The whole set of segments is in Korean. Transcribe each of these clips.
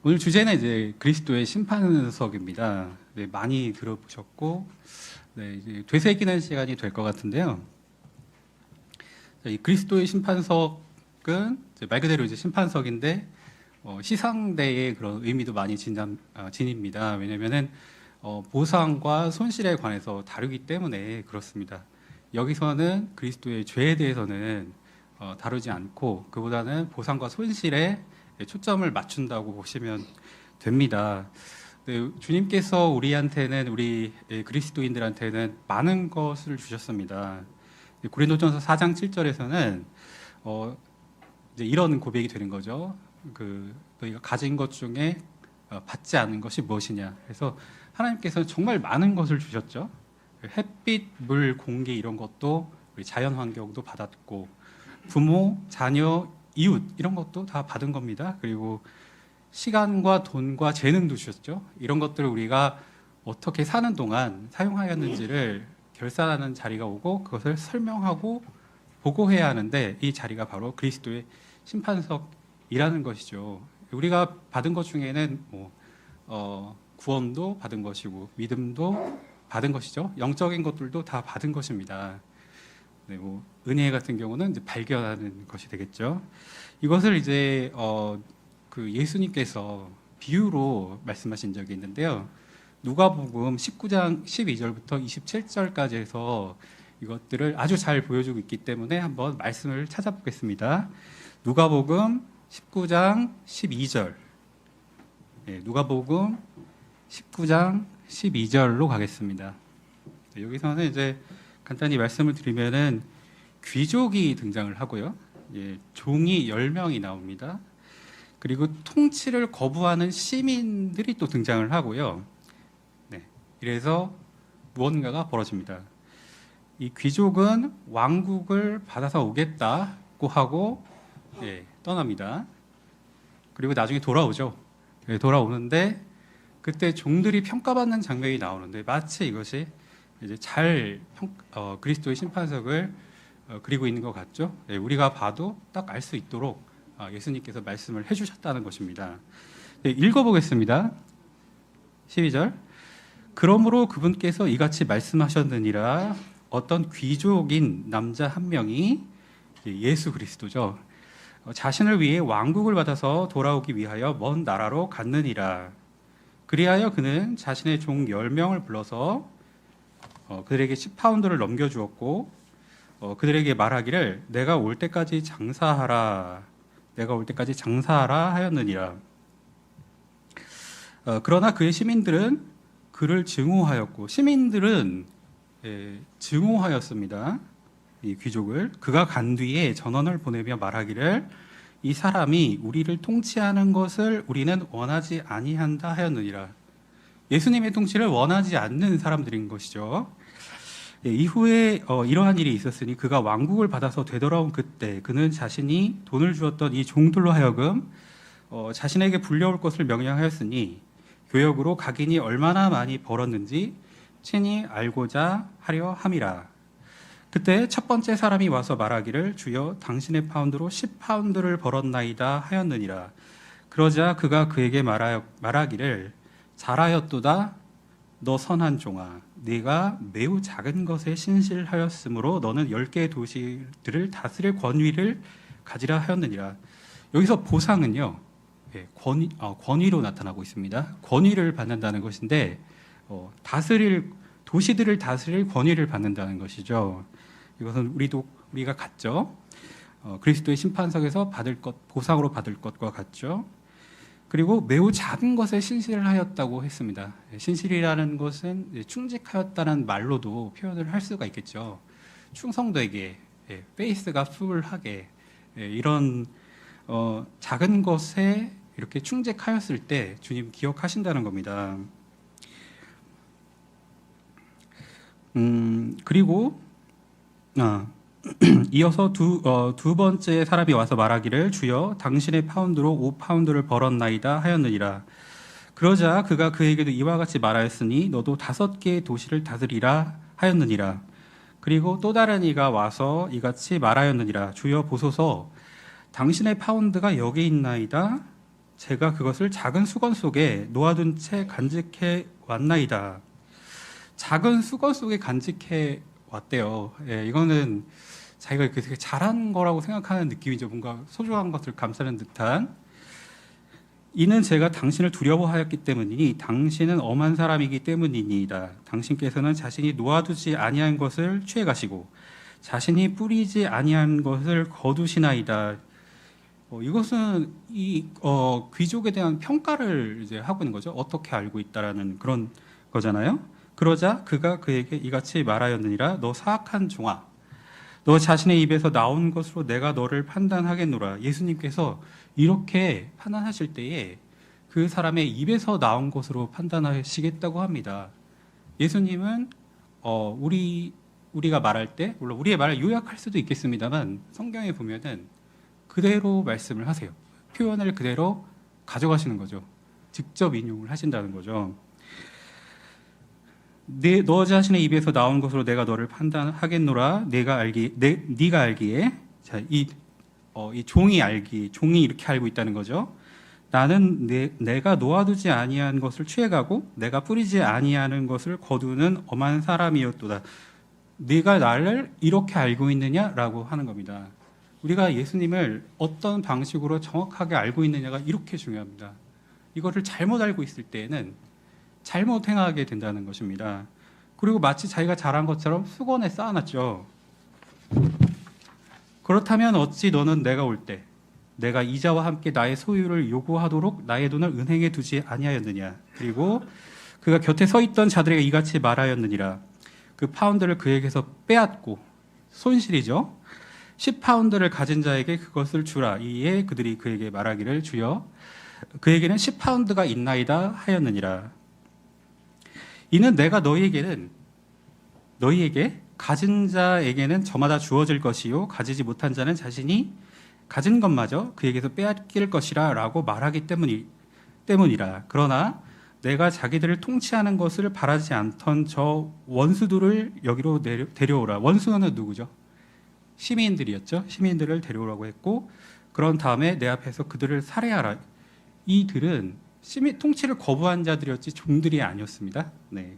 오늘 주제는 이제 그리스도의 심판석입니다. 네, 많이 들어보셨고, 네, 이제 되새기는 시간이 될 것 같은데요. 이 그리스도의 심판석은 이제 말 그대로 이제 심판석인데 시상대의 그런 의미도 많이 지닙니다. 왜냐하면은 보상과 손실에 관해서 다루기 때문에 그렇습니다. 여기서는 그리스도의 죄에 대해서는 다루지 않고 그보다는 보상과 손실에 초점을 맞춘다고 보시면 됩니다. 네, 주님께서 우리한테는 우리 그리스도인들한테는 많은 것을 주셨습니다. 고린도전서 4장 7절에서는 이제 이런 고백이 되는 거죠. 너희가 가진 것 중에 받지 않은 것이 무엇이냐. 그래서 하나님께서는 정말 많은 것을 주셨죠. 햇빛, 물, 공기 이런 것도 우리 자연 환경도 받았고 부모, 자녀, 이웃 이런 것도 다 받은 겁니다. 그리고 시간과 돈과 재능도 주셨죠. 이런 것들을 우리가 어떻게 사는 동안 사용하였는지를 결산하는 자리가 오고 그것을 설명하고 보고해야 하는데 이 자리가 바로 그리스도의 심판석이라는 것이죠. 우리가 받은 것 중에는 구원도 받은 것이고 믿음도 받은 것이죠. 영적인 것들도 다 받은 것입니다. 네, 은혜 같은 경우는 이제 발견하는 것이 되겠죠. 이것을 이제 예수님께서 비유로 말씀하신 적이 있는데요. 누가복음 19장 12절부터 27절까지 해서 이것들을 아주 잘 보여주고 있기 때문에 한번 말씀을 찾아보겠습니다. 누가복음 19장 12절. 네, 누가복음 19장 12절로 가겠습니다. 네, 여기서는 이제 간단히 말씀을 드리면은 귀족이 등장을 하고요. 종이 10명이 나옵니다. 그리고 통치를 거부하는 시민들이 또 등장을 하고요. 네, 이래서 무언가가 벌어집니다. 이 귀족은 왕국을 받아서 오겠다고 하고 떠납니다. 그리고 나중에 돌아오죠. 돌아오는데 그때 종들이 평가받는 장면이 나오는데 마치 이것이 이제 그리스도의 심판석을 그리고 있는 것 같죠. 우리가 봐도 딱 알 수 있도록 예수님께서 말씀을 해주셨다는 것입니다. 읽어보겠습니다. 12절. 그러므로 그분께서 이같이 말씀하셨느니라. 어떤 귀족인 남자 한 명이 예수 그리스도죠. 자신을 위해 왕국을 받아서 돌아오기 위하여 먼 나라로 갔느니라. 그리하여 그는 자신의 종 10명을 불러서 그들에게 10파운드를 넘겨주었고 그들에게 말하기를 내가 올 때까지 장사하라 하였느니라. 그러나 그의 시민들은 그를 증오하였고 시민들은 증오하였습니다. 이 귀족을. 그가 간 뒤에 전원을 보내며 말하기를 이 사람이 우리를 통치하는 것을 우리는 원하지 아니한다 하였느니라. 예수님의 통치를 원하지 않는 사람들인 것이죠. 이후에 이러한 일이 있었으니 그가 왕국을 받아서 되돌아온 그때 그는 자신이 돈을 주었던 이 종들로 하여금 자신에게 불려올 것을 명령하였으니 교역으로 각인이 얼마나 많이 벌었는지 친히 알고자 하려 함이라. 그때 첫 번째 사람이 와서 말하기를 주여 당신의 파운드로 10파운드를 벌었나이다 하였느니라. 그러자 그가 그에게 말하기를 잘하였도다 너 선한 종아 네가 매우 작은 것에 신실하였으므로 너는 10개의 도시들을 다스릴 권위를 가지라 하였느니라. 여기서 보상은요 권위로 나타나고 있습니다. 권위를 받는다는 것인데 도시들을 다스릴 권위를 받는다는 것이죠. 이것은 우리가 같죠. 그리스도의 심판석에서 보상으로 받을 것과 같죠. 그리고 매우 작은 것에 신실을 하였다고 했습니다. 신실이라는 것은 충직하였다는 말로도 표현을 할 수가 있겠죠. 충성되게, 페이스가 풀하게 이런 작은 것에 이렇게 충직하였을 때 주님 기억하신다는 겁니다. 그리고 이어서 두 번째 사람이 와서 말하기를 주여 당신의 파운드로 5파운드를 벌었나이다 하였느니라. 그러자 그가 그에게도 이와 같이 말하였으니 너도 5개의 도시를 다스리라 하였느니라. 그리고 또 다른 이가 와서 이같이 말하였느니라. 주여 보소서 당신의 파운드가 여기 있나이다. 제가 그것을 작은 수건 속에 놓아둔 채 간직해 왔나이다. 작은 수건 속에 간직해 왔대요. 예, 이거는 자기가 되게 잘한 거라고 생각하는 느낌이죠. 뭔가 소중한 것을 감싸는 듯한. 이는 제가 당신을 두려워하였기 때문이니 당신은 엄한 사람이기 때문이니이다. 당신께서는 자신이 놓아두지 아니한 것을 취해 가시고 자신이 뿌리지 아니한 것을 거두시나이다. 이것은 이 귀족에 대한 평가를 이제 하고 있는 거죠. 어떻게 알고 있다라는 그런 거잖아요. 그러자 그가 그에게 이같이 말하였느니라. 너 사악한 종아, 너 자신의 입에서 나온 것으로 내가 너를 판단하겠노라. 예수님께서 이렇게 판단하실 때에 그 사람의 입에서 나온 것으로 판단하시겠다고 합니다. 예수님은 우리가 말할 때 물론 우리의 말을 요약할 수도 있겠습니다만 성경에 보면은 그대로 말씀을 하세요. 표현을 그대로 가져가시는 거죠. 직접 인용을 하신다는 거죠. 너 자신의 입에서 나온 것으로 내가 너를 판단하겠노라. 네가 알기에 자, 이 종이 이렇게 알고 있다는 거죠. 나는 내가 놓아두지 아니한 것을 취해가고 내가 뿌리지 아니하는 것을 거두는 엄한 사람이었도다. 네가 나를 이렇게 알고 있느냐라고 하는 겁니다. 우리가 예수님을 어떤 방식으로 정확하게 알고 있느냐가 이렇게 중요합니다. 이거를 잘못 알고 있을 때에는 잘못 행하게 된다는 것입니다. 그리고 마치 자기가 잘한 것처럼 수건에 쌓아놨죠. 그렇다면 어찌 너는 내가 올 때 내가 이자와 함께 나의 소유를 요구하도록 나의 돈을 은행에 두지 아니하였느냐. 그리고 그가 곁에 서 있던 자들에게 이같이 말하였느니라. 그 파운드를 그에게서 빼앗고 손실이죠. 10파운드를 가진 자에게 그것을 주라. 이에 그들이 그에게 말하기를 주여 그에게는 10파운드가 있나이다 하였느니라. 이는 내가 너희에게 가진 자에게는 저마다 주어질 것이요 가지지 못한 자는 자신이 가진 것마저 그에게서 빼앗길 것이라 라고 말하기 때문이라. 그러나 내가 자기들을 통치하는 것을 바라지 않던 저 원수들을 여기로 데려오라. 원수는 누구죠? 시민들이었죠. 시민들을 데려오라고 했고 그런 다음에 내 앞에서 그들을 살해하라. 이들은 통치를 거부한 자들이었지 종들이 아니었습니다. 네.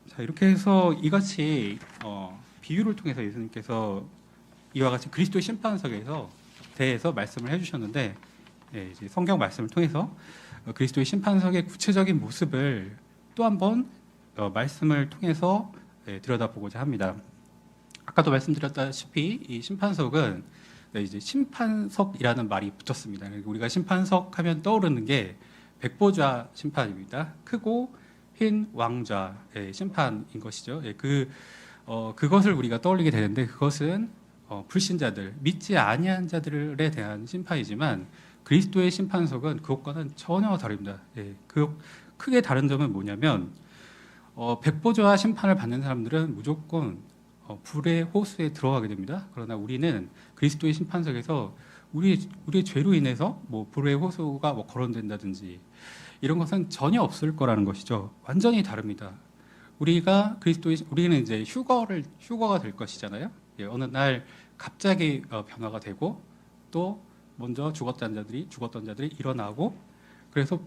자, 이렇게 해서 이같이 비유를 통해서 예수님께서 이와 같이 그리스도의 심판석에서 대해서 말씀을 해주셨는데 이제 성경 말씀을 통해서 그리스도의 심판석의 구체적인 모습을 또 한 번 말씀을 통해서 들여다보고자 합니다. 아까도 말씀드렸다시피 이 심판석은 이제 심판석이라는 말이 붙었습니다. 우리가 심판석 하면 떠오르는 게 백보좌 심판입니다. 크고 흰 왕좌의 심판인 것이죠. 그것을 우리가 떠올리게 되는데 그것은 불신자들, 믿지 아니한 자들에 대한 심판이지만 그리스도의 심판석은 그것과는 전혀 다릅니다. 그 크게 다른 점은 뭐냐면 백보좌 심판을 받는 사람들은 무조건 불의 호수에 들어가게 됩니다. 그러나 우리는 그리스도의 심판석에서 우리의 죄로 인해서 뭐 불의 호수가 뭐 거론된다든지 이런 것은 전혀 없을 거라는 것이죠. 완전히 다릅니다. 우리는 이제 휴거가 될 것이잖아요. 어느 날 갑자기 변화가 되고 또 먼저 죽었던 자들이 일어나고 그래서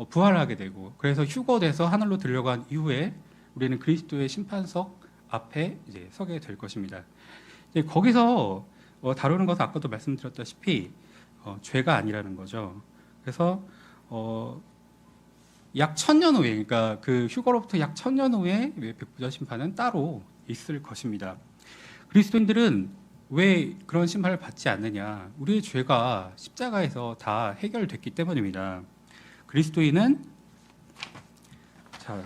부활하게 되고 그래서 휴거돼서 하늘로 들려간 이후에 우리는 그리스도의 심판석 앞에 이제 서게 될 것입니다. 거기서 다루는 것은 아까도 말씀드렸다시피 죄가 아니라는 거죠. 그래서 약 1000년 후에, 그러니까 그 휴거로부터 약 1000년 후에 백보자 심판은 따로 있을 것입니다. 그리스도인들은 왜 그런 심판을 받지 않느냐? 우리의 죄가 십자가에서 다 해결됐기 때문입니다. 그리스도인은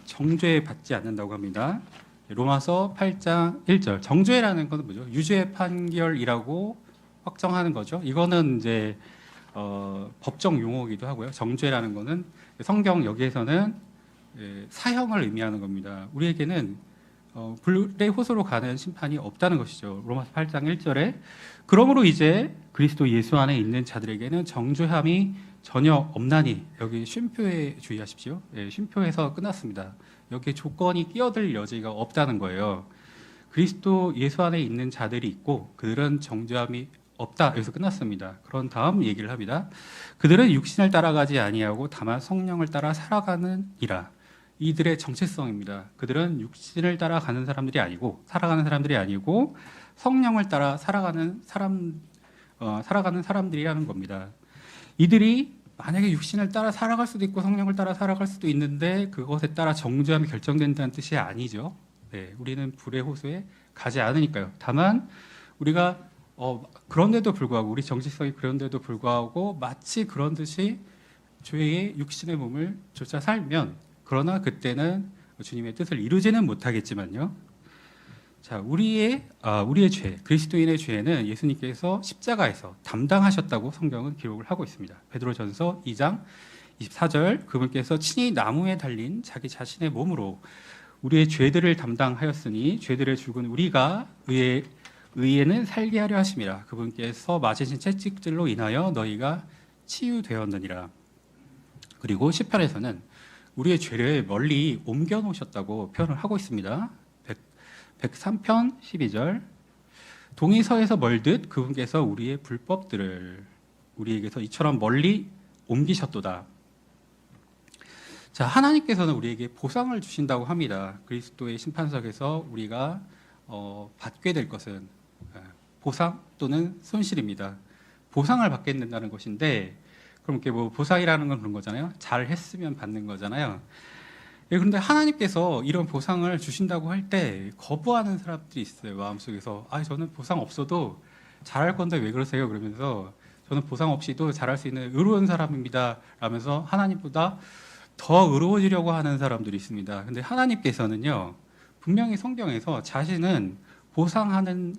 정죄 받지 않는다고 합니다. 로마서 8장 1절. 정죄라는 것은 뭐죠? 유죄 판결이라고 확정하는 거죠. 이거는 이제 법정 용어이기도 하고요. 정죄라는 것은 성경 여기에서는 사형을 의미하는 겁니다. 우리에게는 불의 호소로 가는 심판이 없다는 것이죠. 로마서 8장 1절에 그러므로 이제 그리스도 예수 안에 있는 자들에게는 정죄함이 전혀 없나니 여기 쉼표에 주의하십시오. 쉼표에서 끝났습니다. 여기에 조건이 끼어들 여지가 없다는 거예요. 그리스도 예수 안에 있는 자들이 있고 그들은 정죄함이 없다. 여기서 끝났습니다. 그런 다음 얘기를 합니다. 그들은 육신을 따라가지 아니하고 다만 성령을 따라 살아가는이라. 이들의 정체성입니다. 그들은 육신을 따라가는 사람들이 아니고 살아가는 사람들이 아니고 성령을 따라 살아가는 사람들이라는 겁니다. 이들이 만약에 육신을 따라 살아갈 수도 있고 성령을 따라 살아갈 수도 있는데 그것에 따라 정죄함이 결정된다는 뜻이 아니죠. 네, 우리는 불의 호수에 가지 않으니까요. 다만 우리가 그런데도 불구하고 우리 정체성이 그런데도 불구하고 마치 그런 듯이 죄의 육신의 몸을 쫓아 살면 그러나 그때는 주님의 뜻을 이루지는 못하겠지만요. 자, 우리의 죄, 그리스도인의 죄는 예수님께서 십자가에서 담당하셨다고 성경은 기록을 하고 있습니다. 베드로전서 2장 24절 그분께서 친히 나무에 달린 자기 자신의 몸으로 우리의 죄들을 담당하였으니 죄들의 죽은 우리가 의에는 살게 하려 하심이라. 그분께서 맞으신 채찍질로 인하여 너희가 치유되었느니라. 그리고 시편에서는 우리의 죄를 멀리 옮겨 놓으셨다고 표현을 하고 있습니다. 103편 12절 동이 서에서 멀듯 그분께서 우리의 불법들을 우리에게서 이처럼 멀리 옮기셨도다. 자, 하나님께서는 우리에게 보상을 주신다고 합니다. 그리스도의 심판석에서 우리가 받게 될 것은 보상 또는 손실입니다. 보상을 받게 된다는 것인데 그럼 이게 뭐 보상이라는 건 그런 거잖아요. 잘 했으면 받는 거잖아요. 그런데 하나님께서 이런 보상을 주신다고 할 때 거부하는 사람들이 있어요. 마음속에서 저는 보상 없어도 잘할 건데 왜 그러세요? 그러면서 저는 보상 없이도 잘할 수 있는 의로운 사람입니다 라면서 하나님보다 더 의로워지려고 하는 사람들이 있습니다. 근데 하나님께서는요 분명히 성경에서 자신은 보상하는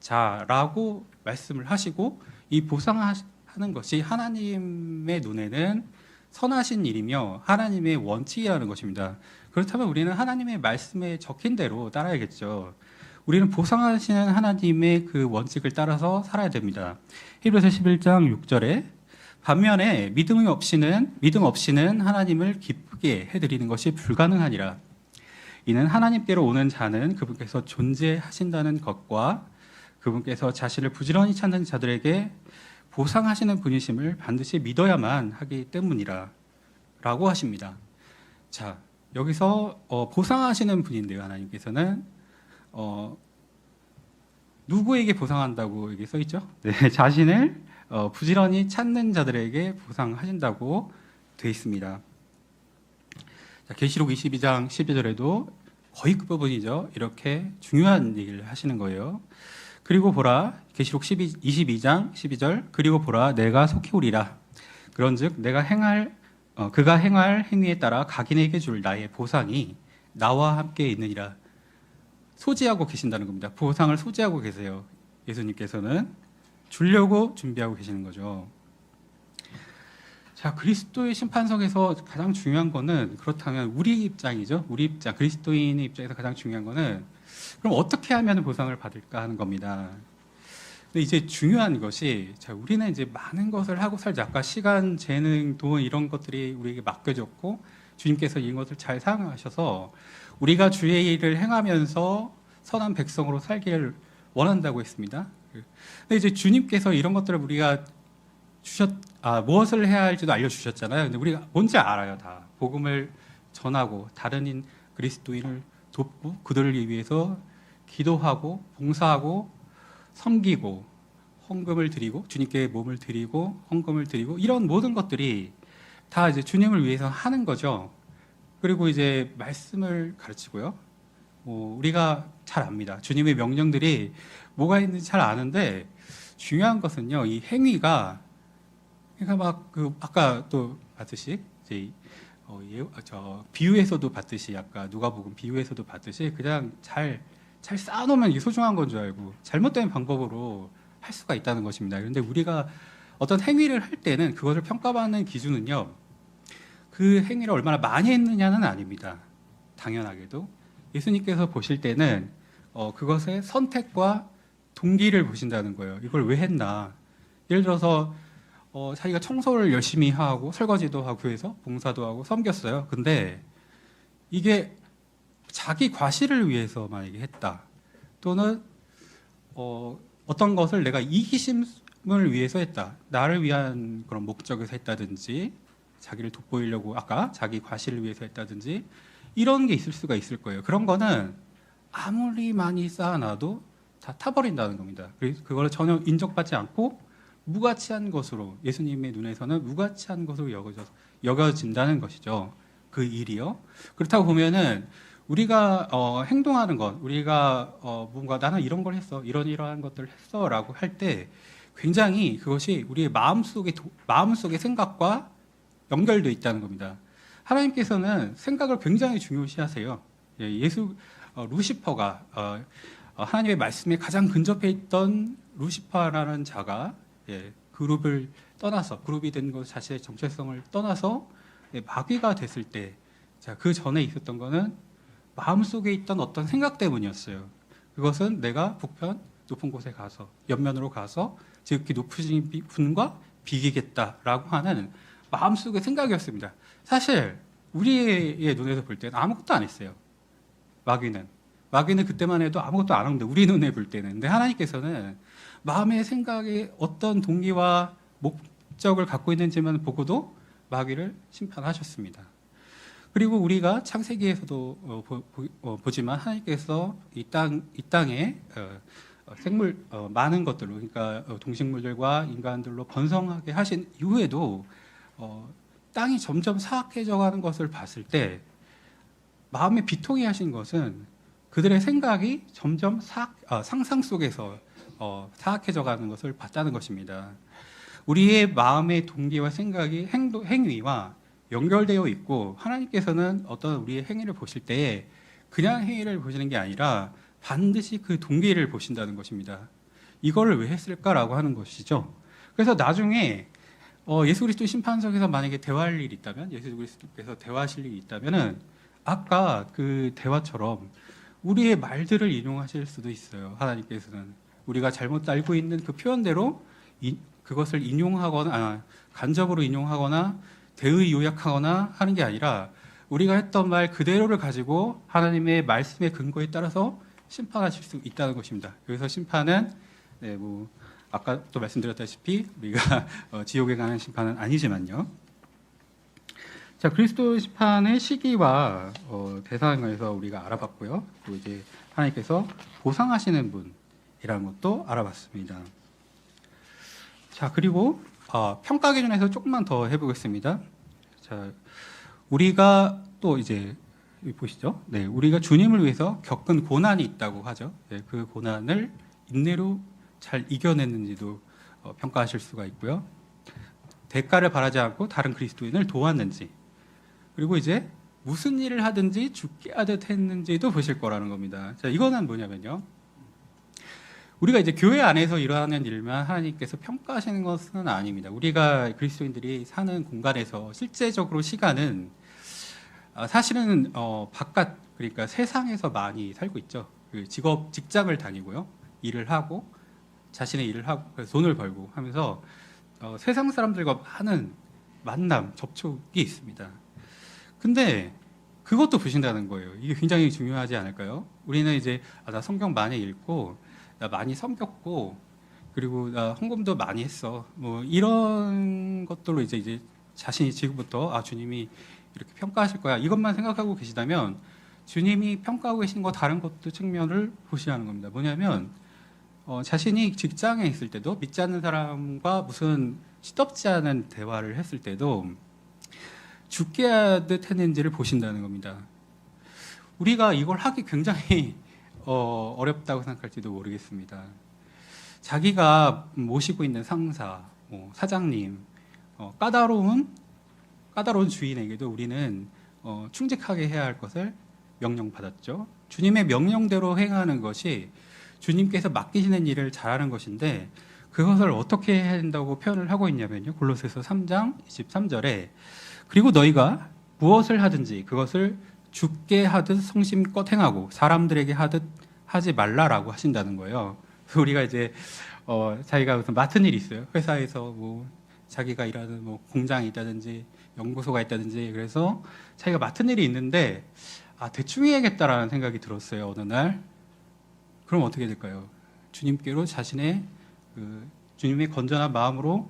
자라고 말씀을 하시고 이 보상하는 것이 하나님의 눈에는 선하신 일이며 하나님의 원칙이라는 것입니다. 그렇다면 우리는 하나님의 말씀에 적힌 대로 따라야겠죠. 우리는 보상하시는 하나님의 그 원칙을 따라서 살아야 됩니다. 히브리서 11장 6절에 반면에 믿음 없이는 하나님을 기쁘게 해드리는 것이 불가능하니라. 이는 하나님께로 오는 자는 그분께서 존재하신다는 것과 그분께서 자신을 부지런히 찾는 자들에게 보상하시는 분이심을 반드시 믿어야만 하기 때문이라 라고 하십니다. 자, 여기서 보상하시는 분인데요. 하나님께서는 누구에게 보상한다고 여기 써 있죠? 네, 자신을 부지런히 찾는 자들에게 보상하신다고 되어 있습니다. 자, 계시록 22장 12절에도 거의 끝부분이죠. 이렇게 중요한 얘기를 하시는 거예요. 그리고 보라 계시록 22장 12절 그리고 보라 내가 속히 오리라. 그런즉 그가 행할 행위에 따라 각인에게 줄 나의 보상이 나와 함께 있느니라. 소지하고 계신다는 겁니다. 보상을 소지하고 계세요. 예수님께서는 주려고 준비하고 계시는 거죠. 자, 그리스도의 심판석에서 가장 중요한 거는 그렇다면 우리 입장이죠. 우리 입장, 그리스도인의 입장에서 가장 중요한 거는 그럼 어떻게 하면 보상을 받을까 하는 겁니다. 근데 이제 중요한 것이 우리는 이제 많은 것을 하고 살자. 아까 시간, 재능, 돈 이런 것들이 우리에게 맡겨졌고 주님께서 이런 것을 잘 사용하셔서 우리가 주의 일을 행하면서 선한 백성으로 살기를 원한다고 했습니다. 근데 이제 주님께서 이런 것들을 우리가 무엇을 해야 할지도 알려주셨잖아요. 근데 우리가 뭔지 알아요, 다. 복음을 전하고 다른 그리스도인을 돕고 그들을 위해서 기도하고 봉사하고 섬기고 헌금을 드리고 주님께 몸을 드리고 헌금을 드리고 이런 모든 것들이 다 이제 주님을 위해서 하는 거죠. 그리고 이제 말씀을 가르치고요. 우리가 잘 압니다. 주님의 명령들이 뭐가 있는지 잘 아는데 중요한 것은요. 이 행위가 그러니까 아까 또 봤듯이 이제 비유에서도 봤듯이 아까 누가복음 비유에서도 봤듯이 그냥 잘 쌓아놓으면 이게 소중한 건 줄 알고 잘못된 방법으로 할 수가 있다는 것입니다. 그런데 우리가 어떤 행위를 할 때는 그것을 평가받는 기준은요. 그 행위를 얼마나 많이 했느냐는 아닙니다. 당연하게도 예수님께서 보실 때는 그것의 선택과 동기를 보신다는 거예요. 이걸 왜 했나? 예를 들어서 자기가 청소를 열심히 하고 설거지도 하고 교회에서 봉사도 하고 섬겼어요. 근데 이게 자기 과실을 위해서 만약에 했다. 또는 어떤 것을 내가 이기심을 위해서 했다. 나를 위한 그런 목적에서 했다든지, 자기를 돋보이려고 아까 자기 과시를 위해서 했다든지, 이런 게 있을 수가 있을 거예요. 그런 거는 아무리 많이 쌓아놔도 다 타버린다는 겁니다. 그래서 그걸 전혀 인정받지 않고 무가치한 것으로, 예수님의 눈에서는 무가치한 것으로 여겨진다는 것이죠. 그 일이요. 그렇다고 보면은 우리가 행동하는 것, 우리가 뭔가 나는 이런 걸 했어, 이러한 것들을 했어라고 할 때 굉장히 그것이 우리의 마음속의 생각과 연결되어 있다는 겁니다. 하나님께서는 생각을 굉장히 중요시하세요. 루시퍼가 하나님의 말씀에 가장 근접해 있던 루시퍼라는 자가 그룹이 된 것 자체의 정체성을 떠나서 마귀가 됐을 때, 그 전에 있었던 거는 마음속에 있던 어떤 생각 때문이었어요. 그것은 내가 높은 곳에 가서, 옆면으로 가서 지극히 높으신 분과 비기겠다라고 하는 마음속의 생각이었습니다. 사실 우리의 눈에서 볼 때는 아무것도 안 했어요. 마귀는 그때만 해도 아무것도 안 하는데, 우리 눈에 볼 때는. 근데 하나님께서는 마음의 생각에 어떤 동기와 목적을 갖고 있는지만 보고도 마귀를 심판하셨습니다. 그리고 우리가 창세기에서도 보지만 하나님께서 이 땅에 생물 많은 것들로, 그러니까 동식물들과 인간들로 번성하게 하신 이후에도 땅이 점점 사악해져 가는 것을 봤을 때 마음에 비통해 하신 것은 그들의 생각이 점점 상상 속에서 사악해져 가는 것을 봤다는 것입니다. 우리의 마음의 동기와 생각이 행위와 연결되어 있고, 하나님께서는 어떤 우리의 행위를 보실 때에 그냥 행위를 보시는 게 아니라 반드시 그 동기를 보신다는 것입니다. 이거를 왜 했을까라고 하는 것이죠. 그래서 나중에 예수 그리스도 심판석에서 만약에 대화할 일이 있다면, 예수 그리스도께서 대화하실 일이 있다면은 아까 그 대화처럼 우리의 말들을 인용하실 수도 있어요. 하나님께서는 우리가 잘못 알고 있는 그 표현대로 그것을 인용하거나 간접으로 인용하거나 대의 요약하거나 하는 게 아니라 우리가 했던 말 그대로를 가지고 하나님의 말씀의 근거에 따라서 심판하실 수 있다는 것입니다. 여기서 심판은 아까 또 말씀드렸다시피 우리가 지옥에 가는 심판은 아니지만요. 자, 그리스도 심판의 시기와 대상에서 우리가 알아봤고요. 또 이제 하나님께서 보상하시는 분이라는 것도 알아봤습니다. 자, 그리고 평가 기준에서 조금만 더 해보겠습니다. 자, 우리가 또 이제 보시죠. 네, 우리가 주님을 위해서 겪은 고난이 있다고 하죠. 네, 그 고난을 인내로 잘 이겨냈는지도 평가하실 수가 있고요. 대가를 바라지 않고 다른 그리스도인을 도왔는지, 그리고 이제 무슨 일을 하든지 죽게 하듯 했는지도 보실 거라는 겁니다. 자, 이거는 뭐냐면요. 우리가 이제 교회 안에서 일어나는 일만 하나님께서 평가하시는 것은 아닙니다. 우리가 그리스도인들이 사는 공간에서 실제적으로 시간은 사실은 바깥, 그러니까 세상에서 많이 살고 있죠. 그 직장을 다니고요, 일을 하고 자신의 일을 하고 그래서 돈을 벌고 하면서 세상 사람들과 많은 만남, 접촉이 있습니다. 근데 그것도 보신다는 거예요. 이게 굉장히 중요하지 않을까요? 우리는 이제 나 성경 많이 읽고 나 많이 섬겼고 그리고 나 헌금도 많이 했어, 뭐 이런 것들로 이제 자신이 지금부터 주님이 이렇게 평가하실 거야, 이것만 생각하고 계시다면 주님이 평가하고 계신 거 다른 것도 측면을 보시라는 겁니다. 뭐냐면 자신이 직장에 있을 때도 믿지 않는 사람과 무슨 시덥지 않은 대화를 했을 때도 죽게 하듯 했는지를 보신다는 겁니다. 우리가 이걸 하기 굉장히 어렵다고 생각할지도 모르겠습니다. 자기가 모시고 있는 상사, 사장님, 까다로운 주인에게도 우리는 충직하게 해야 할 것을 명령받았죠. 주님의 명령대로 행하는 것이 주님께서 맡기시는 일을 잘하는 것인데, 그것을 어떻게 해야 된다고 표현을 하고 있냐면요, 골로새서 3장 23절에 그리고 너희가 무엇을 하든지 그것을 주께 하듯 성심껏 행하고 사람들에게 하듯 하지 말라라고 하신다는 거예요. 우리가 이제 자기가 무슨 맡은 일이 있어요. 회사에서 뭐 자기가 일하는 뭐 공장이 있다든지 연구소가 있다든지, 그래서 자기가 맡은 일이 있는데 대충 해야겠다라는 생각이 들었어요, 어느 날. 그럼 어떻게 될까요? 주님께로 자신의 주님의 건전한 마음으로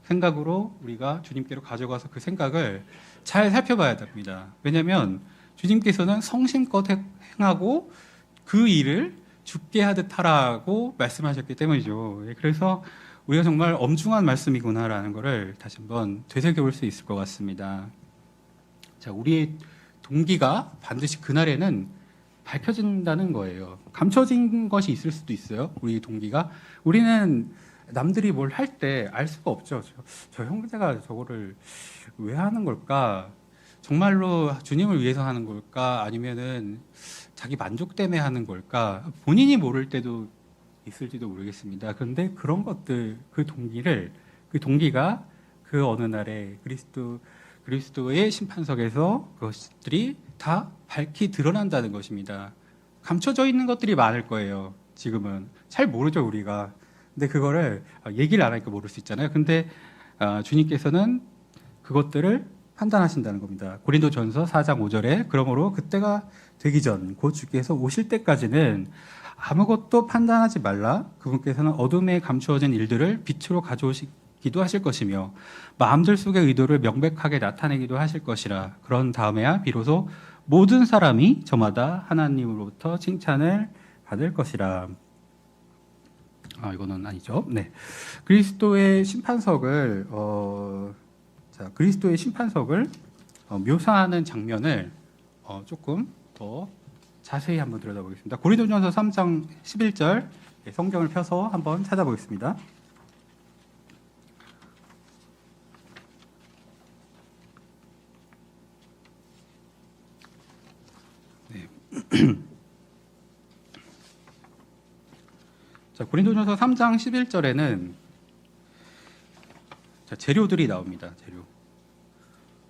생각으로 우리가 주님께로 가져가서 그 생각을 잘 살펴봐야 됩니다. 왜냐하면 주님께서는 성심껏 행하고 그 일을 죽게 하듯 하라고 말씀하셨기 때문이죠. 그래서 우리가 정말 엄중한 말씀이구나라는 것을 다시 한번 되새겨볼 수 있을 것 같습니다. 자, 우리의 동기가 반드시 그날에는 밝혀진다는 거예요. 감춰진 것이 있을 수도 있어요. 우리 동기가. 우리는 남들이 뭘 할 때 알 수가 없죠. 저 형제가 저거를 왜 하는 걸까? 정말로 주님을 위해서 하는 걸까? 아니면은 자기 만족 때문에 하는 걸까? 본인이 모를 때도 있을지도 모르겠습니다. 그런데 그런 것들, 그 동기가 그 어느 날에 그리스도의 심판석에서 그것들이 다 밝히 드러난다는 것입니다. 감춰져 있는 것들이 많을 거예요. 지금은 잘 모르죠, 우리가. 근데 그거를 얘기를 안 하니까 모를 수 있잖아요. 근데 주님께서는 그것들을 판단하신다는 겁니다. 고린도전서 4장 5절에 그러므로 그때가 되기 전 곧 주께서 오실 때까지는 아무것도 판단하지 말라. 그분께서는 어둠에 감추어진 일들을 빛으로 가져오시기도 하실 것이며 마음들 속의 의도를 명백하게 나타내기도 하실 것이라. 그런 다음에야 비로소 모든 사람이 저마다 하나님으로부터 칭찬을 받을 것이라. 이거는 아니죠. 네, 그리스도의 심판석을 묘사하는 장면을 조금 더 자세히 한번 들여다보겠습니다. 고린도전서 3장 11절 성경을 펴서 한번 찾아보겠습니다. 네. 자, 고린도전서 3장 11절에는 재료들이 나옵니다. 재료.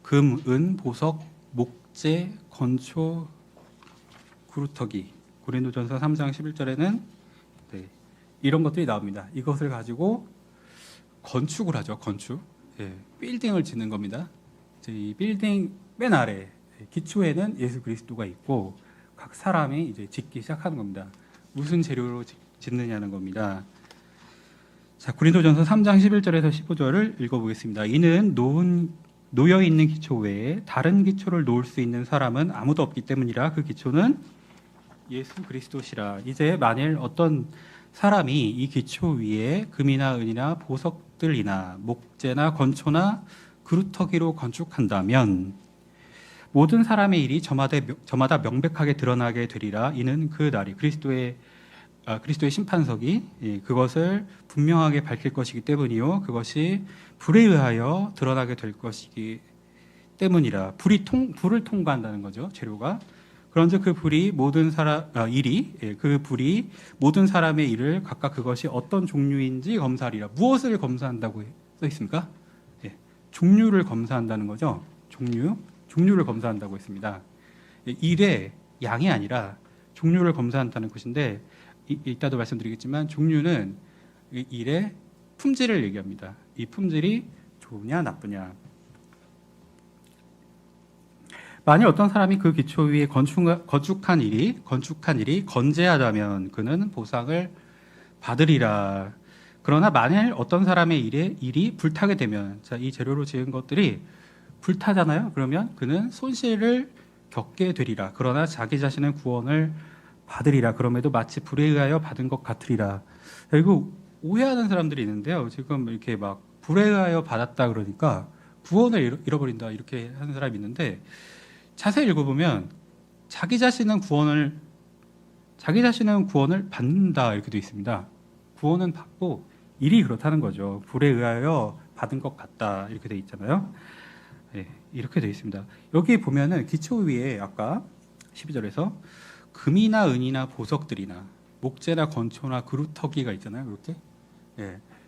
금, 은, 보석, 목재, 건초, 구루터기. 고린도전서 3장 11절에는 이런 것들이 나옵니다. 이것을 가지고 건축을 하죠. 건축. 빌딩을 짓는 겁니다. 이 빌딩 맨 아래 기초에는 예수 그리스도가 있고 각 사람이 이제 짓기 시작하는 겁니다. 무슨 재료로 짓느냐는 겁니다. 자, 고린도전서 3장 11절에서 15절을 읽어보겠습니다. 이는 놓여 있는 기초 외에 다른 기초를 놓을 수 있는 사람은 아무도 없기 때문이라. 그 기초는 예수 그리스도시라. 이제 만일 어떤 사람이 이 기초 위에 금이나 은이나 보석들이나 목재나 건초나 그루터기로 건축한다면 모든 사람의 일이 저마다 명백하게 드러나게 되리라. 이는 그 날이 그리스도의 심판석이 그것을 분명하게 밝힐 것이기 때문이요 그것이 불에 의하여 드러나게 될 것이기 때문이라. 불을 통과한다는 거죠. 재료가. 그런즉 그 불이 모든 사람의 일을 각각 그것이 어떤 종류인지 검사하리라. 무엇을 검사한다고 써 있습니까? 종류를 검사한다는 거죠. 종류를 검사한다고 했습니다. 일의 양이 아니라 종류를 검사한다는 것인데, 이따도 말씀드리겠지만 종류는 일의 품질을 얘기합니다. 이 품질이 좋으냐 나쁘냐. 만일 어떤 사람이 그 기초 위에 건축한 일이 건재하다면 그는 보상을 받으리라. 그러나 만일 어떤 사람의 일이 불타게 되면, 자, 이 재료로 지은 것들이 불타잖아요. 그러면 그는 손실을 겪게 되리라. 그러나 자기 자신은 구원을 받으리라. 그럼에도 마치 불에 의하여 받은 것 같으리라. 그리고 오해하는 사람들이 있는데요. 지금 이렇게 막 불에 의하여 받았다 그러니까 구원을 잃어버린다 이렇게 하는 사람이 있는데, 자세히 읽어보면 자기 자신은 구원을 받는다 이렇게 되어 있습니다. 구원은 받고 일이 그렇다는 거죠. 불에 의하여 받은 것 같다 이렇게 되어 있잖아요. 이렇게 되어 있습니다. 여기 보면은 기초 위에 아까 12절에서 금이나 은이나 보석들이나 목재나 건초나 그루터기가 있잖아요. 이렇게.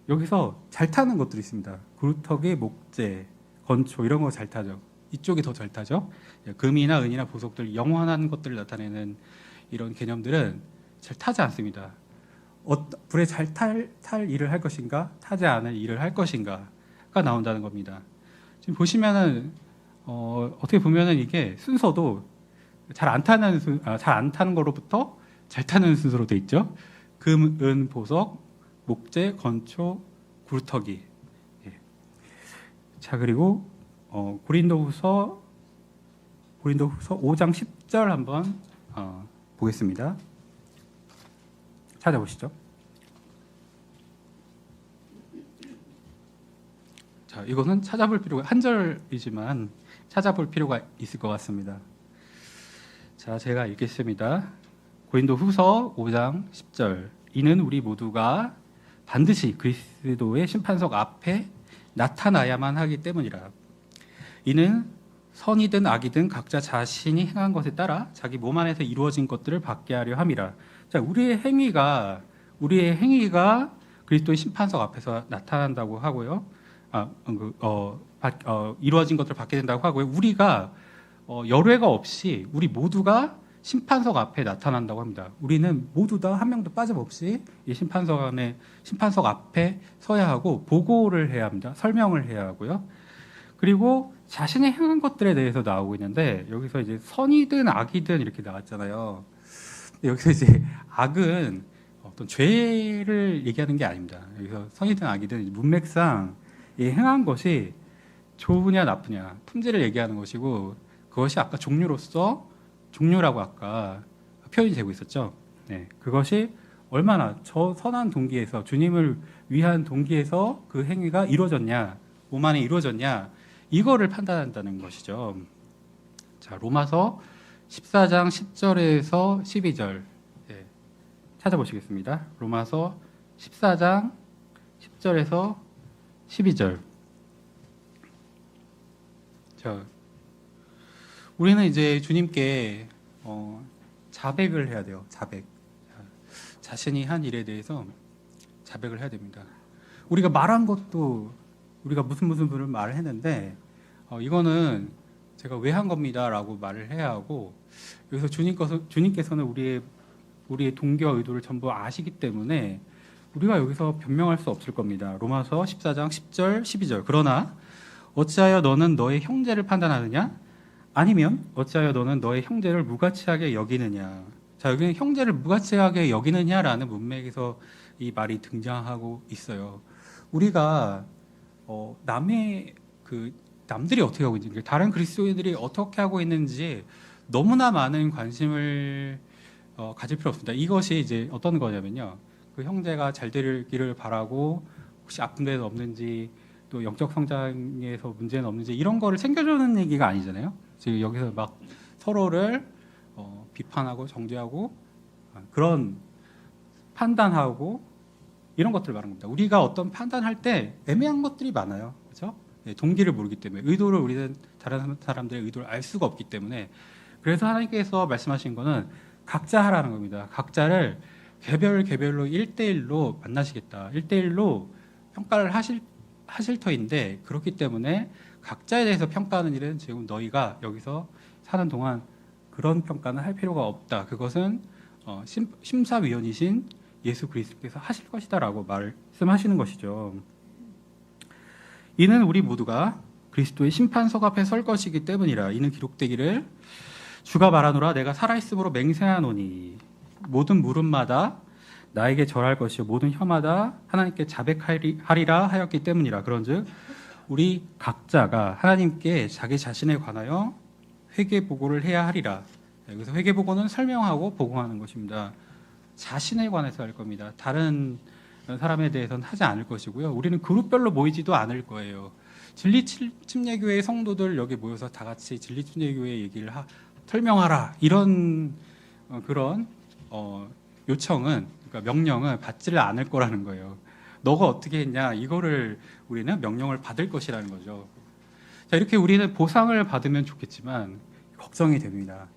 여기서 잘 타는 것들이 있습니다. 그루터기, 목재, 건초 이런 거 잘 타죠. 이쪽이 더 잘 타죠. 금이나 은이나 보석들, 영원한 것들을 나타내는 이런 개념들은 잘 타지 않습니다. 불에 잘 탈 일을 할 것인가, 타지 않을 일을 할 것인가가 나온다는 겁니다. 지금 보시면은 어떻게 보면은 이게 순서도 잘 안 타는 거로부터 잘 타는 순서로 돼 있죠. 금, 은, 보석, 목재, 건초, 구루터기. 예. 자, 그리고 고린도후서 5장 10절 한번 보겠습니다. 찾아보시죠. 자, 이거는 찾아볼 필요가 한 절이지만 찾아볼 필요가 있을 것 같습니다. 자, 제가 읽겠습니다. 고린도후서 5장 10절. 이는 우리 모두가 반드시 그리스도의 심판석 앞에 나타나야만 하기 때문이라. 이는 선이든 악이든 각자 자신이 행한 것에 따라 자기 몸 안에서 이루어진 것들을 받게 하려 함이라. 자, 우리의 행위가 그리스도의 심판석 앞에서 나타난다고 하고요. 이루어진 것들을 받게 된다고 하고요. 우리가 열외가 없이 우리 모두가 심판석 앞에 나타난다고 합니다. 우리는 모두 다 한 명도 빠짐없이 이 심판석 앞에 서야 하고 보고를 해야 합니다. 설명을 해야 하고요. 그리고 자신의 행한 것들에 대해서 나오고 있는데 여기서 이제 선이든 악이든 이렇게 나왔잖아요. 여기서 이제 악은 어떤 죄를 얘기하는 게 아닙니다. 여기서 선이든 악이든 문맥상 이 행한 것이 좋으냐 나쁘냐 품질을 얘기하는 것이고 그것이 아까 종류라고 아까 표현이 되고 있었죠. 네, 그것이 얼마나 저 선한 동기에서 주님을 위한 동기에서 그 행위가 이루어졌냐, 몸 안에 이루어졌냐 이거를 판단한다는 것이죠. 자, 로마서 14장 10절에서 12절 네, 찾아보시겠습니다. 로마서 14장 10절에서 12절. 자, 우리는 이제 주님께 자백을 해야 돼요. 자백. 자신이 한 일에 대해서 자백을 해야 됩니다. 우리가 말한 것도 우리가 무슨 분을 말을 했는데 이거는 제가 왜 한 겁니다라고 말을 해야 하고 여기서 주님께서는 우리의 동기와 의도를 전부 아시기 때문에 우리가 여기서 변명할 수 없을 겁니다. 로마서 14장 10절 12절. 그러나 어찌하여 너는 너의 형제를 판단하느냐? 아니면 어찌하여 너는 너의 형제를 무가치하게 여기느냐? 자, 여기는 형제를 무가치하게 여기느냐라는 문맥에서 이 말이 등장하고 있어요. 우리가 남들이 어떻게 하고 있는지, 다른 그리스도인들이 어떻게 하고 있는지 너무나 많은 관심을 가질 필요 없습니다. 이것이 이제 어떤 거냐면요. 그 형제가 잘 되기를 바라고 혹시 아픈 데는 없는지 또 영적 성장에서 문제는 없는지 이런 거를 챙겨주는 얘기가 아니잖아요. 지금 여기서 막 서로를 비판하고 정죄하고 그런 판단하고 이런 것들을 말하는 겁니다. 우리가 어떤 판단할 때 애매한 것들이 많아요. 그렇죠? 동기를 모르기 때문에 우리는 다른 사람들의 의도를 알 수가 없기 때문에 그래서 하나님께서 말씀하신 거는 각자 하라는 겁니다. 각자를 개별로 1대1로 만나시겠다. 1대1로 평가를 하실 터인데 그렇기 때문에 각자에 대해서 평가하는 일은 지금 너희가 여기서 사는 동안 그런 평가는 할 필요가 없다. 그것은 심사위원이신 예수 그리스도께서 하실 것이다라고 말씀하시는 것이죠. 이는 우리 모두가 그리스도의 심판석 앞에 설 것이기 때문이라. 이는 기록되기를 주가 말하노라 내가 살아있음으로 맹세하노니 모든 물음마다 나에게 절할 것이요 모든 혀마다 하나님께 자백하리라 하였기 때문이라. 그런즉 우리 각자가 하나님께 자기 자신에 관하여 회개 보고를 해야 하리라. 여기서 회개 보고는 설명하고 보고하는 것입니다. 자신에 관해서 할 겁니다. 다른 사람에 대해서는 하지 않을 것이고요. 우리는 그룹별로 모이지도 않을 거예요. 진리침례교회 성도들 여기 모여서 다 같이 진리침례교회 얘기를 설명하라 이런 그런 요청은 그러니까 명령은 받지를 않을 거라는 거예요. 너가 어떻게 했냐 이거를 우리는 명령을 받을 것이라는 거죠. 자, 이렇게 우리는 보상을 받으면 좋겠지만 걱정이 됩니다.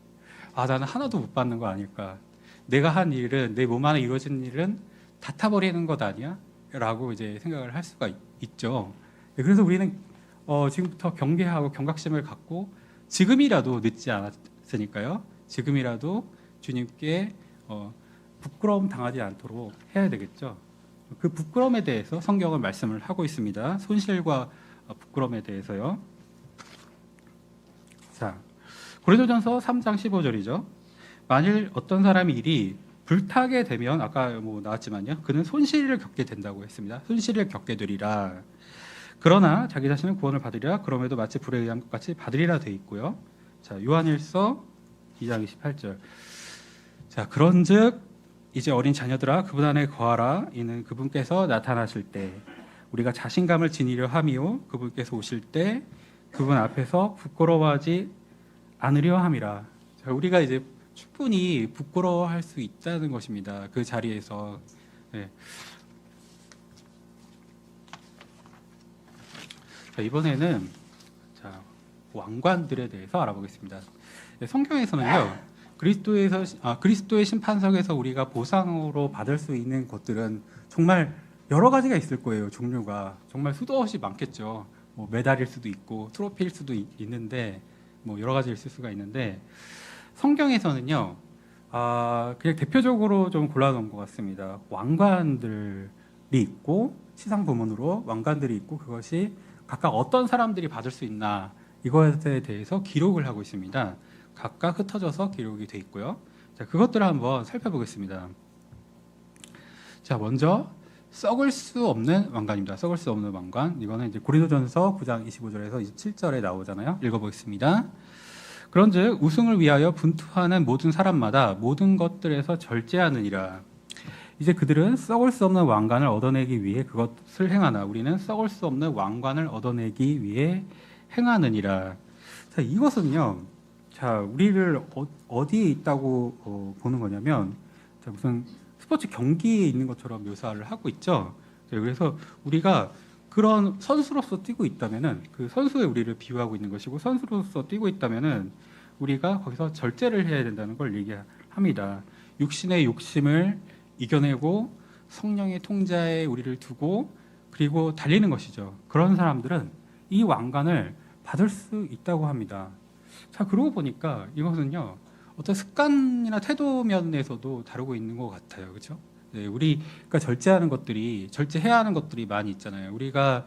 나는 하나도 못 받는 거 아닐까? 내가 한 일은 내 몸 안에 이루어진 일은 다 타버리는 것 아니야? 라고 이제 생각을 할 수가 있죠. 그래서 우리는 지금부터 경계하고 경각심을 갖고 지금이라도 늦지 않았으니까요. 지금이라도 주님께 부끄러움 당하지 않도록 해야 되겠죠. 그 부끄러움에 대해서 성경은 말씀을 하고 있습니다. 손실과 부끄러움에 대해서요. 자, 고린도전서 3장 15절이죠. 만일 어떤 사람이 일이 불타게 되면 아까 뭐 나왔지만요. 그는 손실을 겪게 된다고 했습니다. 손실을 겪게 되리라. 그러나 자기 자신은 구원을 받으리라. 그럼에도 마치 불에 의한 것 같이 받으리라 돼 있고요. 자, 요한일서 2장 28절. 자, 그런즉 이제 어린 자녀들아 그분 안에 거하라. 이는 그분께서 나타나실 때 우리가 자신감을 지니려 함이요 그분께서 오실 때 그분 앞에서 부끄러워하지 않으려 함이라. 자, 우리가 이제 충분히 부끄러워할 수 있다는 것입니다. 그 자리에서. 네. 자, 이번에는 자, 왕관들에 대해서 알아보겠습니다. 네, 성경에서는요, 그리스도의 심판석에서 우리가 보상으로 받을 수 있는 것들은 정말 여러 가지가 있을 거예요. 종류가 정말 수도 없이 많겠죠. 뭐 메달일 수도 있고 트로피일 수도 있는데 뭐 여러 가지 있을 수가 있는데 성경에서는요, 그냥 대표적으로 좀 골라놓은 것 같습니다. 왕관들이 있고 시상 부문으로 왕관들이 있고 그것이 각각 어떤 사람들이 받을 수 있나 이것에 대해서 기록을 하고 있습니다. 각각 흩어져서 기록이 돼 있고요. 자, 그것들을 한번 살펴보겠습니다. 자, 먼저 썩을 수 없는 왕관입니다. 썩을 수 없는 왕관. 이거는 이제 고린도전서 9장 25절에서 27절에 나오잖아요. 읽어보겠습니다. 그런즉 우승을 위하여 분투하는 모든 사람마다 모든 것들에서 절제하느니라. 이제 그들은 썩을 수 없는 왕관을 얻어내기 위해 그것을 행하나 우리는 썩을 수 없는 왕관을 얻어내기 위해 행하느니라. 자, 이것은요, 자, 우리를 어디에 있다고 보는 거냐면, 자, 무슨 스포츠 경기에 있는 것처럼 묘사를 하고 있죠. 자, 그래서 우리가 그런 선수로서 뛰고 있다면은 그 선수에 우리를 비유하고 있는 것이고, 선수로서 뛰고 있다면은 우리가 거기서 절제를 해야 된다는 걸 얘기합니다. 육신의 욕심을 이겨내고 성령의 통제에 우리를 두고 그리고 달리는 것이죠. 그런 사람들은 이 왕관을 받을 수 있다고 합니다. 자, 그러고 보니까 이것은요, 어떤 습관이나 태도 면에서도 다루고 있는 것 같아요. 그렇죠? 네, 우리가 절제하는 것들이, 절제해야 하는 것들이 많이 있잖아요. 우리가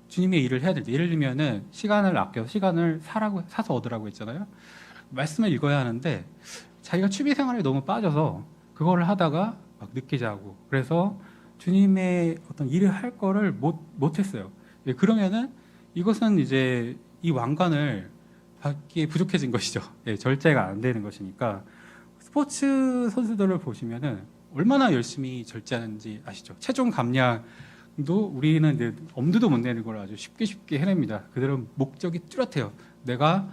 주님의 일을 해야 될 때, 예를 들면은 시간을 아껴서 시간을 사서 얻으라고 했잖아요. 말씀을 읽어야 하는데 자기가 취미 생활에 너무 빠져서 그거를 하다가 막 늦게 자고 그래서 주님의 어떤 일을 할 거를 못했어요. 네, 그러면은 이것은 이제 이 왕관을 받기에 부족해진 것이죠. 네, 절제가 안 되는 것이니까. 스포츠 선수들을 보시면은 얼마나 열심히 절제하는지 아시죠? 체중 감량도 우리는 이제 엄두도 못 내는 걸 아주 쉽게 해냅니다. 그들은 목적이 뚜렷해요. 내가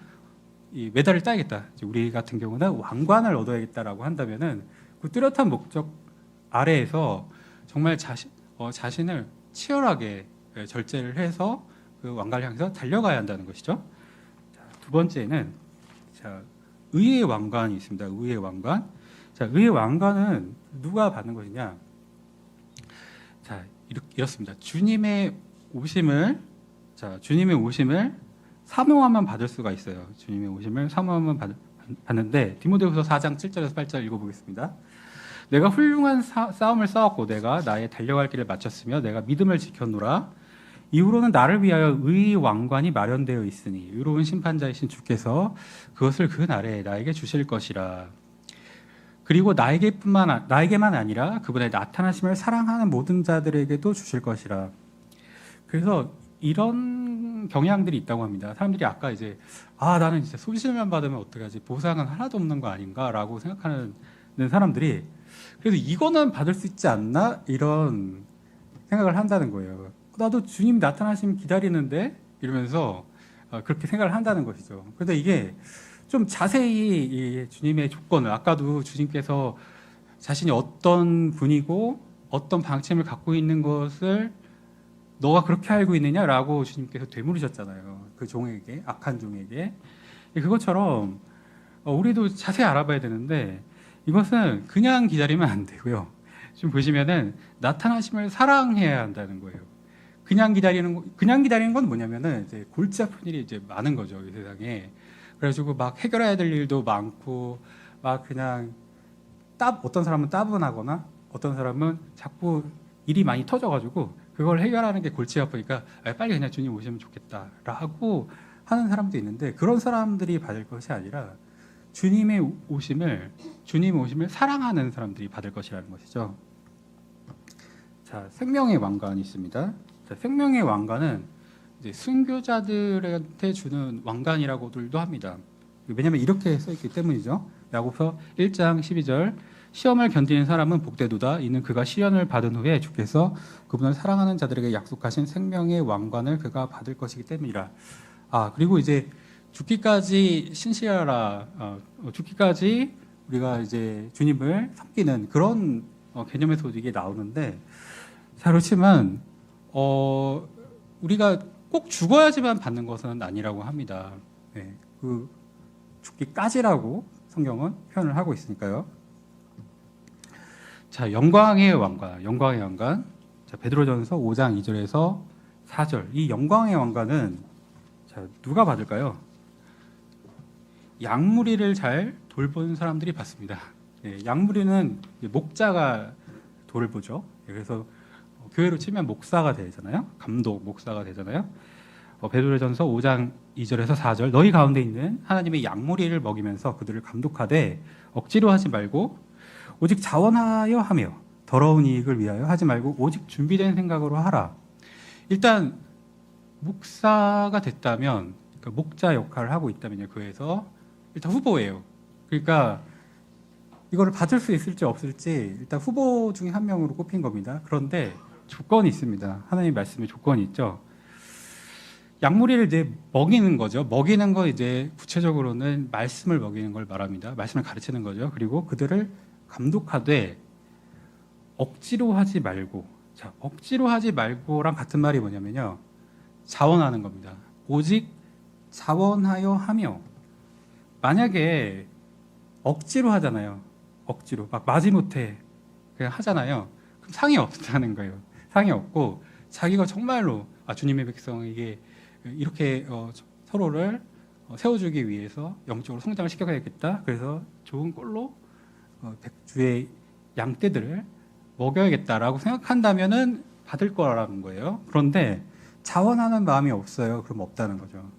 이 메달을 따야겠다. 우리 같은 경우는 왕관을 얻어야겠다라고 한다면은 그 뚜렷한 목적 아래에서 정말 자신을 치열하게 절제를 해서 그 왕관을 향해서 달려가야 한다는 것이죠. 자, 두 번째는 자, 의의 왕관이 있습니다. 의의 왕관. 자, 의의 왕관은 누가 받는 것이냐? 자, 이렇습니다. 주님의 오심을 사모하면 받을 수가 있어요. 주님의 오심을 사모하면 받는데 디모데후서 4장 7절에서 8절 읽어보겠습니다. 내가 훌륭한 싸움을 싸웠고 내가 나의 달려갈 길을 마쳤으며 내가 믿음을 지켰노라. 이후로는 나를 위하여 의의 왕관이 마련되어 있으니 의로운 심판자이신 주께서 그것을 그 날에 나에게 주실 것이라. 그리고 나에게만 아니라 그분의 나타나심을 사랑하는 모든 자들에게도 주실 것이라. 그래서 이런 경향들이 있다고 합니다. 사람들이 아까 이제 나는 진짜 손실만 받으면 어떡하지? 보상은 하나도 없는 거 아닌가라고 생각하는 사람들이 그래서 이거는 받을 수 있지 않나? 이런 생각을 한다는 거예요. 나도 주님 나타나시면 기다리는데 이러면서 그렇게 생각을 한다는 것이죠. 그런데 이게 좀 자세히 이 주님의 조건을 아까도 주님께서 자신이 어떤 분이고 어떤 방침을 갖고 있는 것을 너가 그렇게 알고 있느냐라고 주님께서 되물으셨잖아요. 그 종에게, 악한 종에게. 그것처럼 우리도 자세히 알아봐야 되는데 이것은 그냥 기다리면 안 되고요. 지금 보시면은 나타나심을 사랑해야 한다는 거예요. 그냥 기다리는 건 뭐냐면은 이제 골치 아픈 일이 이제 많은 거죠, 이 세상에. 그래가지고 막 해결해야 될 일도 많고 막 그냥 어떤 사람은 따분하거나 어떤 사람은 자꾸 일이 많이 터져가지고 그걸 해결하는 게 골치 아프니까 빨리 그냥 주님 오시면 좋겠다라고 하는 사람도 있는데 그런 사람들이 받을 것이 아니라 주님의 오심을 사랑하는 사람들이 받을 것이라는 것이죠. 자, 생명의 왕관이 있습니다. 자, 생명의 왕관은 이제 순교자들한테 주는 왕관이라고들도 합니다. 왜냐하면 이렇게 써 있기 때문이죠. 야고보서 1장 12절 시험을 견디는 사람은 복되도다. 이는 그가 시련을 받은 후에 주께서 그분을 사랑하는 자들에게 약속하신 생명의 왕관을 그가 받을 것이기 때문이라. 그리고 이제 죽기까지 신실하라. 죽기까지 우리가 이제 주님을 섬기는 그런 개념에서 이게 나오는데, 자, 그렇지만 우리가 꼭 죽어야지만 받는 것은 아니라고 합니다. 네, 그 죽기까지라고 성경은 표현을 하고 있으니까요. 자, 영광의 왕관. 자, 베드로전서 5장 2절에서 4절. 이 영광의 왕관은 자, 누가 받을까요? 양무리를 잘 돌보는 사람들이 받습니다. 양무리는 목자가 돌보죠. 그래서 교회로 치면 목사가 되잖아요. 감독, 목사가 되잖아요. 베드로전서 5장 2절에서 4절 너희 가운데 있는 하나님의 양무리를 먹이면서 그들을 감독하되 억지로 하지 말고 오직 자원하여 하며 더러운 이익을 위하여 하지 말고 오직 준비된 생각으로 하라. 일단 목사가 됐다면 그러니까 목자 역할을 하고 있다면요, 교회에서 일단 후보예요. 그러니까 이거를 받을 수 있을지 없을지 일단 후보 중에 한 명으로 꼽힌 겁니다. 그런데 조건이 있습니다. 하나님의 말씀에 조건이 있죠. 양무리를 이제 먹이는 거죠. 먹이는 거 이제 구체적으로는 말씀을 먹이는 걸 말합니다. 말씀을 가르치는 거죠. 그리고 그들을 감독하되 억지로 하지 말고. 자, 억지로 하지 말고랑 같은 말이 뭐냐면요, 자원하는 겁니다. 오직 자원하여 하며. 만약에 억지로 하잖아요. 억지로 막 마지못해 그냥 하잖아요. 그럼 상이 없다는 거예요. 상이 없고 자기가 정말로 주님의 백성에게 이렇게 서로를 세워주기 위해서 영적으로 성장을 시켜야겠다. 그래서 좋은 꼴로 백주의 양떼들을 먹여야겠다라고 생각한다면은 받을 거라는 거예요. 그런데 자원하는 마음이 없어요. 그럼 없다는 거죠.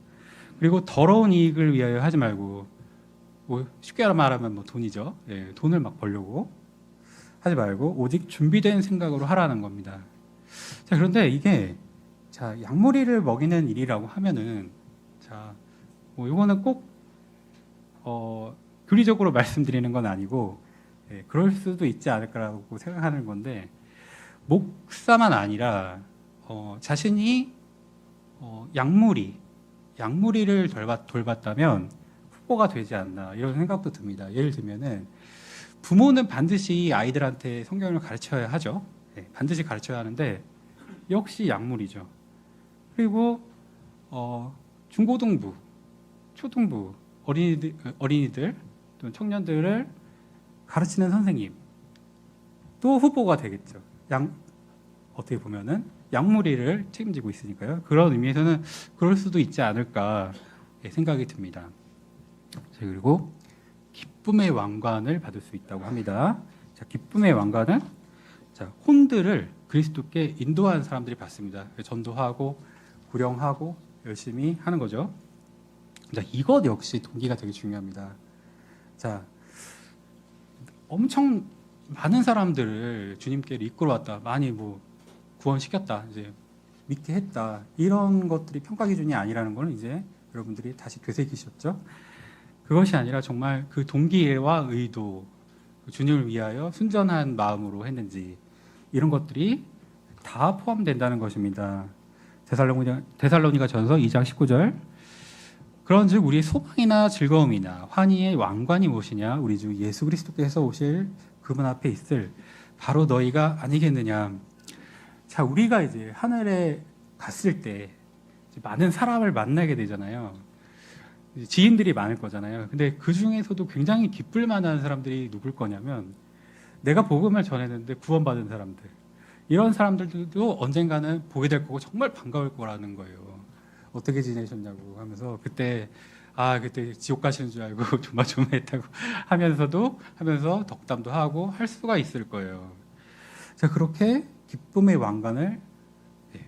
그리고 더러운 이익을 위하여 하지 말고, 뭐 쉽게 말하면 뭐 돈이죠. 돈을 막 벌려고 하지 말고 오직 준비된 생각으로 하라는 겁니다. 자, 그런데 이게 자, 양무리를 먹이는 일이라고 하면은 자, 뭐 이거는 꼭 교리적으로 말씀드리는 건 아니고 그럴 수도 있지 않을까라고 생각하는 건데, 목사만 아니라 자신이 양무리를 돌봤다면 후보가 되지 않나 이런 생각도 듭니다. 예를 들면은 부모는 반드시 아이들한테 성경을 가르쳐야 하죠. 반드시 가르쳐야 하는데 역시 양무리죠. 그리고 중고등부, 초등부, 어린이들 또 청년들을 가르치는 선생님 또 후보가 되겠죠. 어떻게 보면은 양무리를 책임지고 있으니까요. 그런 의미에서는 그럴 수도 있지 않을까 생각이 듭니다. 그리고 기쁨의 왕관을 받을 수 있다고 합니다. 자, 기쁨의 왕관은 자, 혼들을 그리스도께 인도하는 사람들이 받습니다. 전도하고 구령하고 열심히 하는 거죠. 자, 이것 역시 동기가 되게 중요합니다. 자, 엄청 많은 사람들을 주님께로 이끌어왔다, 많이 뭐 구원시켰다, 이제 믿게 했다, 이런 것들이 평가 기준이 아니라는 거는 이제 여러분들이 다시 되새기셨죠. 그것이 아니라 정말 그 동기와 의도, 주님을 위하여 순전한 마음으로 했는지 이런 것들이 다 포함된다는 것입니다. 데살로니가 전서 2장 19절 그런즉 우리의 소망이나 즐거움이나 환희의 왕관이 무엇이냐, 우리 주 예수 그리스도께서 오실 그분 앞에 있을 바로 너희가 아니겠느냐. 자, 우리가 이제 하늘에 갔을 때 많은 사람을 만나게 되잖아요. 지인들이 많을 거잖아요. 근데 그 중에서도 굉장히 기쁠 만한 사람들이 누굴 거냐면, 내가 복음을 전했는데 구원받은 사람들, 이런 사람들도 언젠가는 보게 될 거고 정말 반가울 거라는 거예요. 어떻게 지내셨냐고 하면서 그때 지옥 가시는 줄 알고 조마조마했다고 하면서 덕담도 하고 할 수가 있을 거예요. 자, 그렇게 기쁨의 왕관을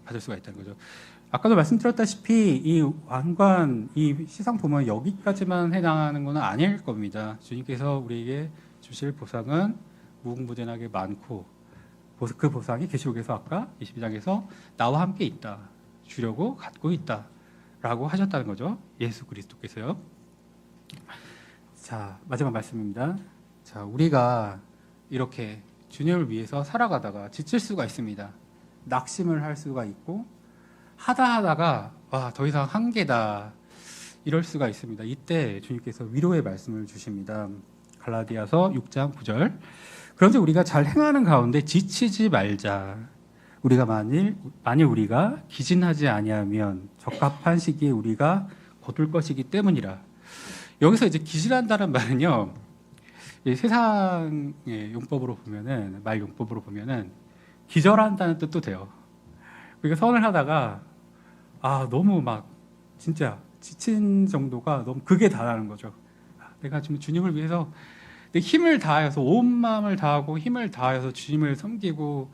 받을 수가 있다는 거죠. 아까도 말씀드렸다시피 이 왕관, 이 시상 보면 여기까지만 해당하는 것은 아닐 겁니다. 주님께서 우리에게 주실 보상은 무궁무진하게 많고 그 보상이 계시록에서 아까 22장에서 나와 함께 있다. 주려고 갖고 있다. 라고 하셨다는 거죠. 예수 그리스도께서요. 자, 마지막 말씀입니다. 자, 우리가 이렇게 주님을 위해서 살아가다가 지칠 수가 있습니다. 낙심을 할 수가 있고 하다가 더 이상 한계다 이럴 수가 있습니다. 이때 주님께서 위로의 말씀을 주십니다. 갈라디아서 6장 9절. 그런데 우리가 잘 행하는 가운데 지치지 말자. 우리가 만일 우리가 기진하지 아니하면 적합한 시기에 우리가 거둘 것이기 때문이라. 여기서 이제 기진한다는 말은요. 세상의 용법으로 보면은 말 용법으로 보면은 기절한다는 뜻도 돼요. 그러니까 선을 하다가 너무 막 진짜 지친 정도가 너무 극에 달하는 거죠. 내가 지금 주님을 위해서 내 힘을 다해서 온 마음을 다하고 힘을 다해서 주님을 섬기고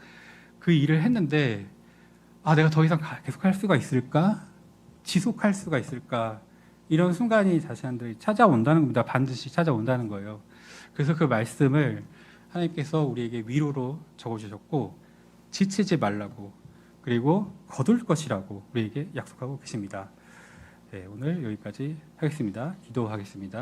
그 일을 했는데 내가 더 이상 계속할 수가 있을까? 지속할 수가 있을까? 이런 순간이 자신들이 찾아온다는 겁니다. 반드시 찾아온다는 거예요. 그래서 그 말씀을 하나님께서 우리에게 위로로 적어주셨고 지치지 말라고 그리고 거둘 것이라고 우리에게 약속하고 계십니다. 네, 오늘 여기까지 하겠습니다. 기도하겠습니다.